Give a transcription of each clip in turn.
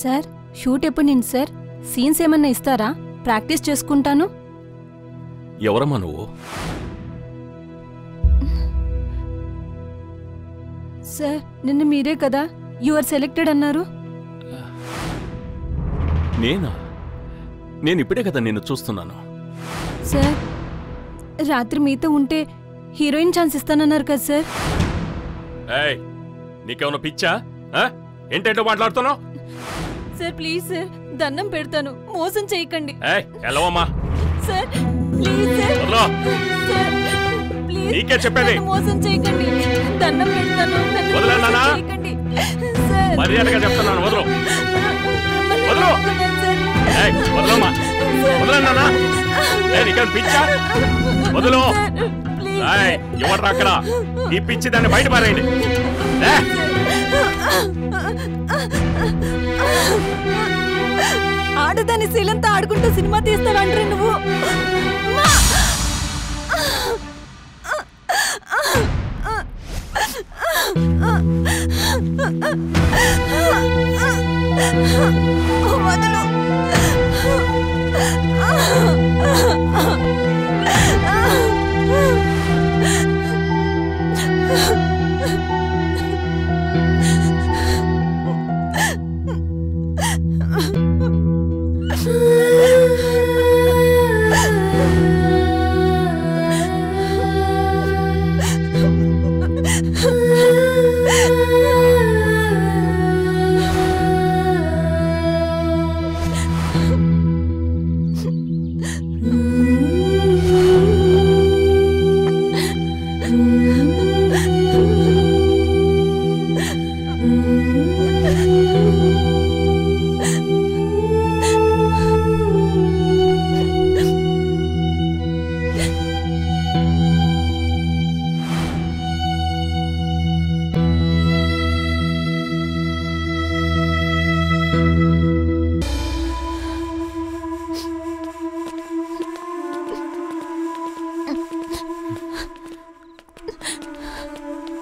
Sir shoot ఎప్పుడు నింది sir? Scenes ఏమన్నా ఇస్తారా? ప్రాక్టీస్ చేసుకుంటాను. ఎవరమ్మా నువ్వు? సార్ నిన్న మీరే కదా యు ఆర్ సెలెక్టెడ్ అన్నారు. నేనా? నేను ఇప్పుడే కదా నిన్ను చూస్తున్నాను. సార్ రాత్రి మీతో ఉంటే హీరోయిన్ ఛాన్స్ ఇస్తానన్నారు కదా సార్. ఏయ్ నీకేమన్నా పిచ్చా? ఏంటంటో మాట్లాడుతున్నావు? సార్ ప్లీజ్ సార్ దండం పెడతాను, మోసం చేయకండి. ఏయ్ ఎల్లవమ్మా. Sir please sir. Sir please నీకే చెప్పేది. మోసం చేయకండి, దండం పెడతాను, వదలన్నా. సార్ మర్యాదగా చెప్తున్నాను, వదలు వదలు. ఏయ్ వదలమ్మా, వదలన్నా. ఏయ్ నీకేం పిచ్చా? వదలు. ఏయ్ ఎవడ్రా అక్కడ? ఈ పిచ్చి దాన్ని బయట పారేయండి. ఆడదాని శీలంతో ఆడుకుంటూ సినిమా తీస్తావంటే నువ్వు. వదలు.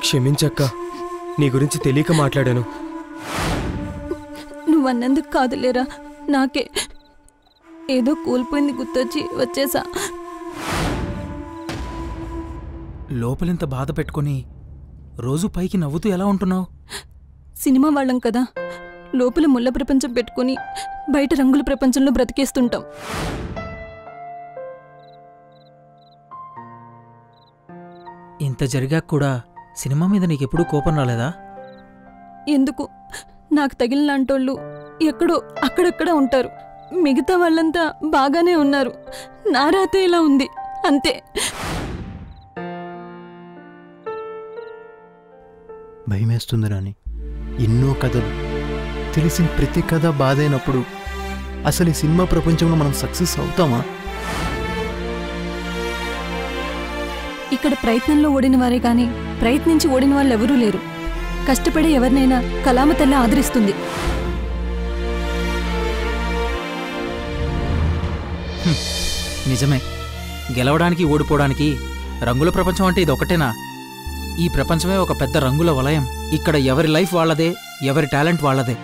క్షమించక్క, నీ గురించి తెలియక మాట్లాడాను. నువ్వన్నందుకు కాదులేరా, నాకే ఏదో కూలిపోయింది గుర్తొచ్చి వచ్చేసా. లోపలింత బాధ పెట్టుకుని రోజు పైకి నవ్వుతూ ఎలా ఉంటున్నావు? సినిమా వాళ్ళం కదా, లోపల ముళ్ళ ప్రపంచం పెట్టుకుని బయట రంగుల ప్రపంచంలో బ్రతికేస్తుంటాం. ఇంత జరిగాక కూడా సినిమా మీద నీకెప్పుడూ కోపం రాలేదా? ఎందుకు? నాకు తగిలినంటోళ్ళు ఎక్కడో అక్కడక్కడ ఉంటారు, మిగతా వాళ్ళంతా బాగానే ఉన్నారు. నా రాతే ఇలా ఉంది అంతే. భయమేస్తుంది రాని. ఎన్నో కథలు తెలిసిన ప్రతి కథ బాధైనప్పుడు అసలు ఈ సినిమా ప్రపంచంలో మనం సక్సెస్ అవుతామా? ఇక్కడ ప్రయత్నంలో ఓడిన వారే కానీ ప్రయత్నించి ఓడిన వాళ్ళు ఎవరూ లేరు. కష్టపడే ఎవరినైనా కళామ తల్లి ఆదరిస్తుంది. నిజమే, గెలవడానికి ఓడిపోవడానికి రంగుల ప్రపంచం అంటే ఇది ఒకటేనా? ఈ ప్రపంచమే ఒక పెద్ద రంగుల వలయం. ఇక్కడ ఎవరి లైఫ్ వాళ్ళదే, ఎవరి టాలెంట్ వాళ్ళదే.